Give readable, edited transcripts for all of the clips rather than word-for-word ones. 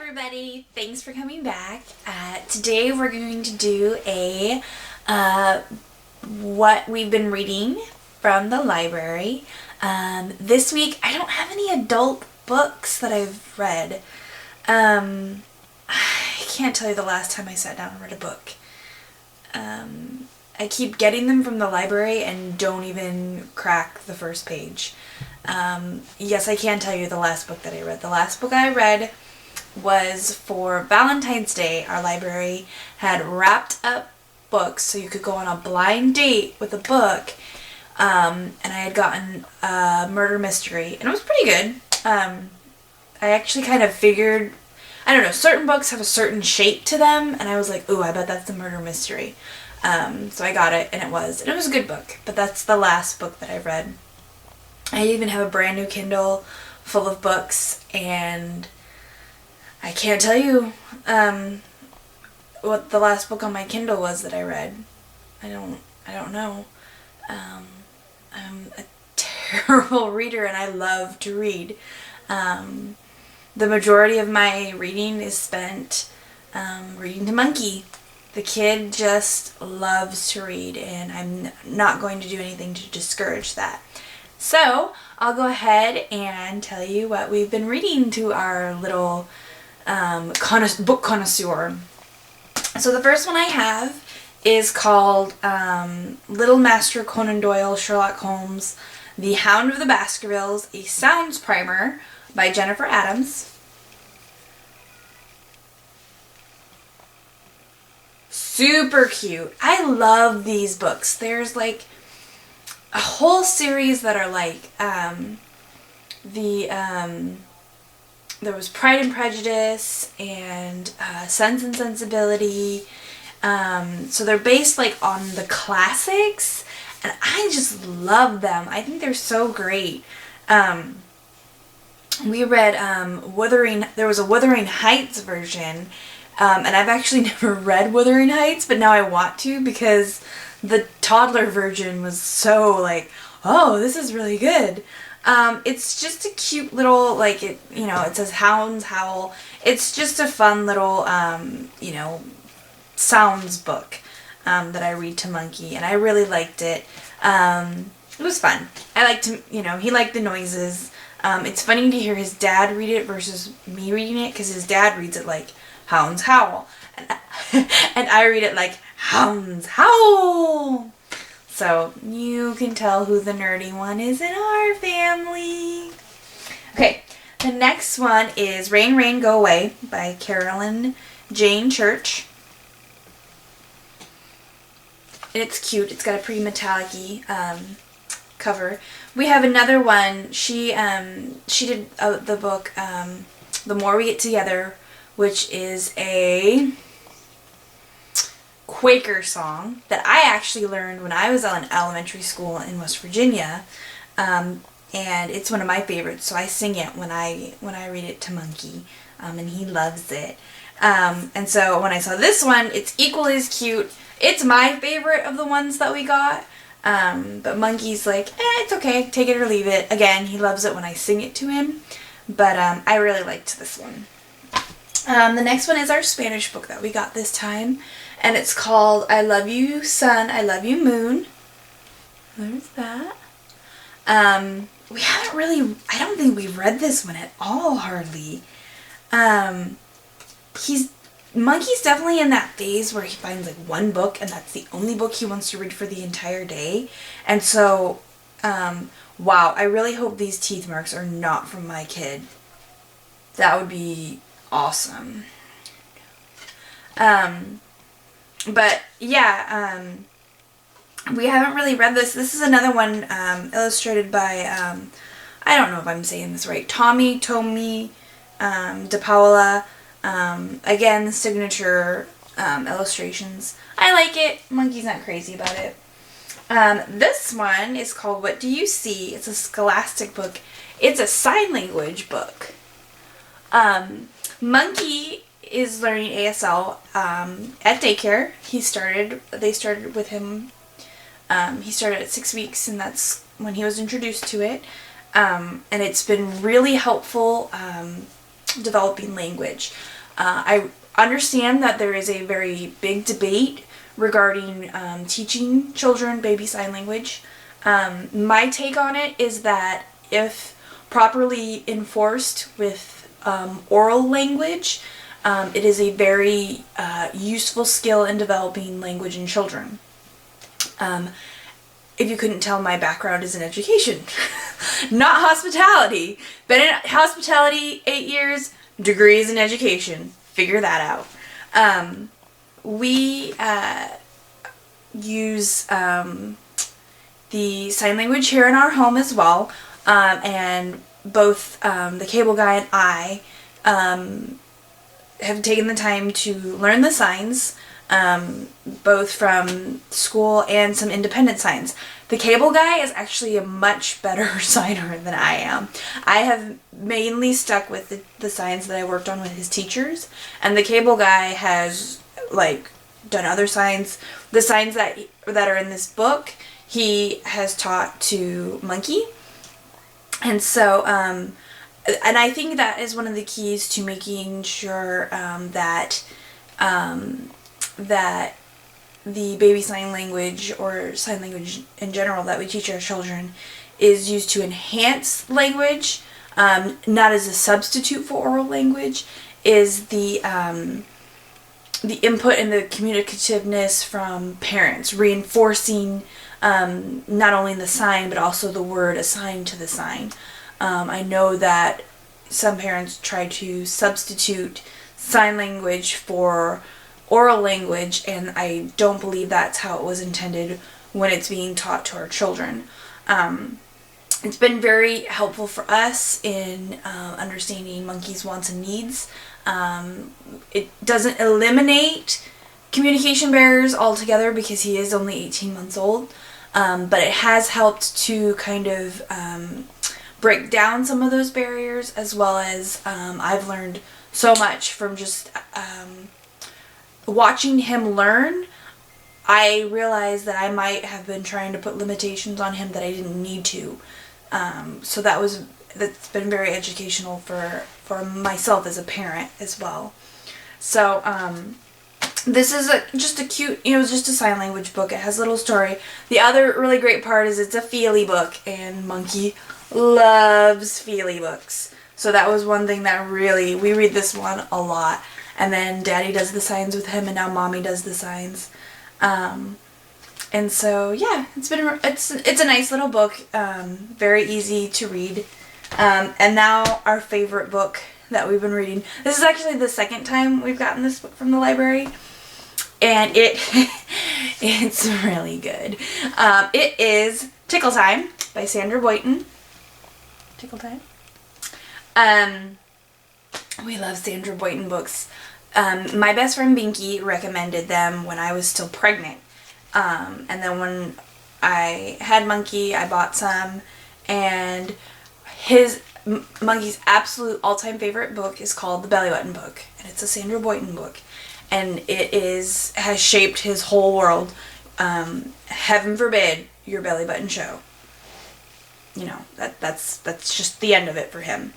everybody, thanks for coming back. Today we're going to do a what we've been reading from the library. This week I don't have any adult books that I've read. I can't tell you the last time I sat down and read a book. I keep getting them from the library and don't even crack the first page. Yes, I can tell you the last book that I read. The last book I read was for Valentine's Day. Our library had wrapped up books so you could go on a blind date with a book, and I had gotten a murder mystery, and it was pretty good. I actually kind of figured, I don't know, certain books have a certain shape to them, and I was like, ooh, I bet that's a murder mystery. So I got it, and it was a good book, but that's the last book that I read. I even have a brand new Kindle full of books, and I can't tell you what the last book on my Kindle was that I read. I don't know. I'm a terrible reader, and I love to read. The majority of my reading is spent reading to Monkey. The kid just loves to read, and I'm not going to do anything to discourage that. So I'll go ahead and tell you what we've been reading to our little book connoisseur. So the first one I have is called Little Master Conan Doyle, Sherlock Holmes, The Hound of the Baskervilles, a Sounds Primer by Jennifer Adams. Super cute. I love these books. There's like a whole series that are like there was Pride and Prejudice and Sense and Sensibility. So they're based like on the classics, and I just love them. I think they're so great. We read there was a Wuthering Heights version, and I've actually never read Wuthering Heights, but now I want to because the toddler version was so like, oh, this is really good. It's just a cute little, like, it says Hounds Howl. It's just a fun little, sounds book that I read to Monkey, and I really liked it. It was fun. I liked him, he liked the noises. It's funny to hear his dad read it versus me reading it, because his dad reads it like Hounds Howl, and I read it like Hounds Howl. So you can tell who the nerdy one is in our family. Okay, the next one is Rain, Rain, Go Away by Carolyn Jayne Church. And it's cute. It's got a pretty metallic-y cover. We have another one. She did the book The More We Get Together, which is a Quaker song that I actually learned when I was in elementary school in West Virginia, and it's one of my favorites, so I sing it when I read it to Monkey, and he loves it. And so when I saw this one, it's equally as cute. It's my favorite of the ones that we got, but Monkey's like, it's okay, take it or leave it. Again, he loves it when I sing it to him, but I really liked this one. The next one is our Spanish book that we got this time, and it's called I Love You Sun, I Love You Moon. There's that. We haven't really, I don't think we've read this one at all, hardly. Monkey's definitely in that phase where he finds like one book, and that's the only book he wants to read for the entire day. And so, wow, I really hope these teeth marks are not from my kid. That would be awesome. But yeah, we haven't really read this. This is another one illustrated by, I don't know if I'm saying this right, Tomie, dePaola. Again, signature illustrations. I like it. Monkey's not crazy about it. This one is called What Do You See? It's a scholastic book. It's a sign language book. Monkey is learning ASL at daycare. They started with him. He started at 6 weeks, and that's when he was introduced to it. And it's been really helpful developing language. I understand that there is a very big debate regarding teaching children baby sign language. My take on it is that if properly enforced with oral language, it is a very useful skill in developing language in children. If you couldn't tell, my background is in education, not hospitality. Been in hospitality 8 years, degrees in education. Figure that out. We use the sign language here in our home as well, and both the cable guy and I have taken the time to learn the signs, both from school and some independent signs. The cable guy is actually a much better signer than I am. I have mainly stuck with the signs that I worked on with his teachers, and the cable guy has like done other signs. The signs that are in this book, he has taught to Monkey. And so, and I think that is one of the keys to making sure that that the baby sign language, or sign language in general that we teach our children, is used to enhance language, not as a substitute for oral language, is the input and the communicativeness from parents, reinforcing not only the sign but also the word assigned to the sign. I know that some parents try to substitute sign language for oral language, and I don't believe that's how it was intended when it's being taught to our children. It's been very helpful for us in understanding Monkey's wants and needs. It doesn't eliminate communication barriers altogether because he is only 18 months old, but it has helped to kind of break down some of those barriers, as well as I've learned so much from just watching him learn. I realized that I might have been trying to put limitations on him that I didn't need to. So that's been very educational for myself as a parent as well. So this is just a cute, it's just a sign language book. It has a little story. The other really great part is it's a feely book, and Monkey loves feely books. So that was one thing that really, we read this one a lot. And then Daddy does the signs with him, and now Mommy does the signs. And so, yeah, it's a nice little book, very easy to read. And now our favorite book that we've been reading. This is actually the second time we've gotten this book from the library, and it's really good. It is Tickle Time by Sandra Boynton. Tickle Time. We love Sandra Boynton books. My best friend Binky recommended them when I was still pregnant. And then when I had Monkey, I bought some, and Monkey's absolute all-time favorite book is called The Belly Button Book, and it's a Sandra Boynton book, and it has shaped his whole world. Heaven forbid your belly button show. That's just the end of it for him.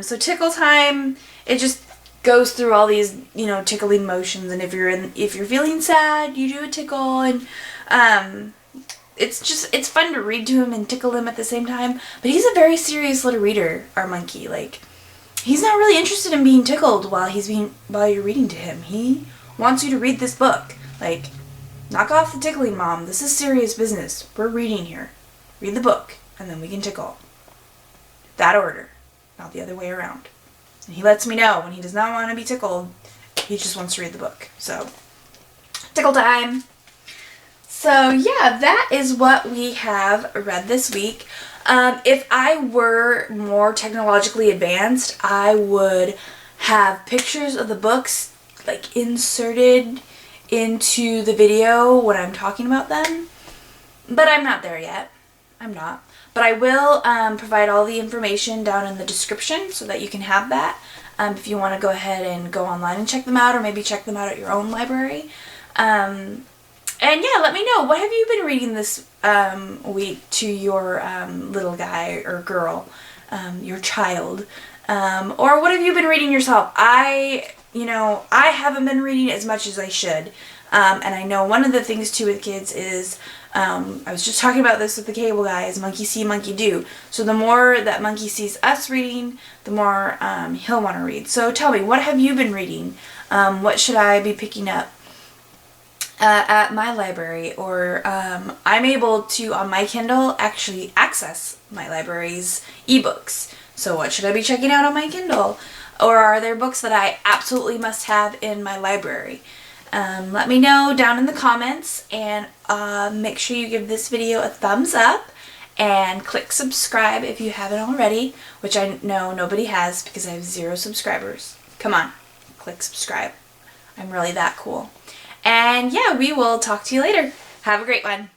So Tickle Time, it just goes through all these, tickling motions, and if you're feeling sad, you do a tickle, and it's fun to read to him and tickle him at the same time. But he's a very serious little reader, our Monkey. Like, he's not really interested in being tickled while you're reading to him. He wants you to read this book. Like, knock off the tickling, Mom. This is serious business. We're reading here. Read the book, and then we can tickle. That order, not the other way around. And he lets me know when he does not want to be tickled. He just wants to read the book. So, Tickle Time. So, yeah, that is what we have read this week. If I were more technologically advanced, I would have pictures of the books, like, inserted into the video when I'm talking about them. But I'm not there yet. I'm not. But I will provide all the information down in the description so that you can have that if you want to go ahead and go online and check them out, or maybe check them out at your own library. And yeah, let me know, what have you been reading this week to your little guy or girl, your child? Or what have you been reading yourself? I haven't been reading as much as I should. And I know one of the things too with kids is, I was just talking about this with the cable guys, monkey see, monkey do. So the more that monkey sees us reading, the more he'll want to read. So tell me, what have you been reading? What should I be picking up at my library? Or I'm able to, on my Kindle, actually access my library's ebooks. So what should I be checking out on my Kindle? Or are there books that I absolutely must have in my library? Let me know down in the comments, and make sure you give this video a thumbs up and click subscribe if you haven't already, which I know nobody has because I have 0 subscribers. Come on, click subscribe. I'm really that cool. And yeah, we will talk to you later. Have a great one.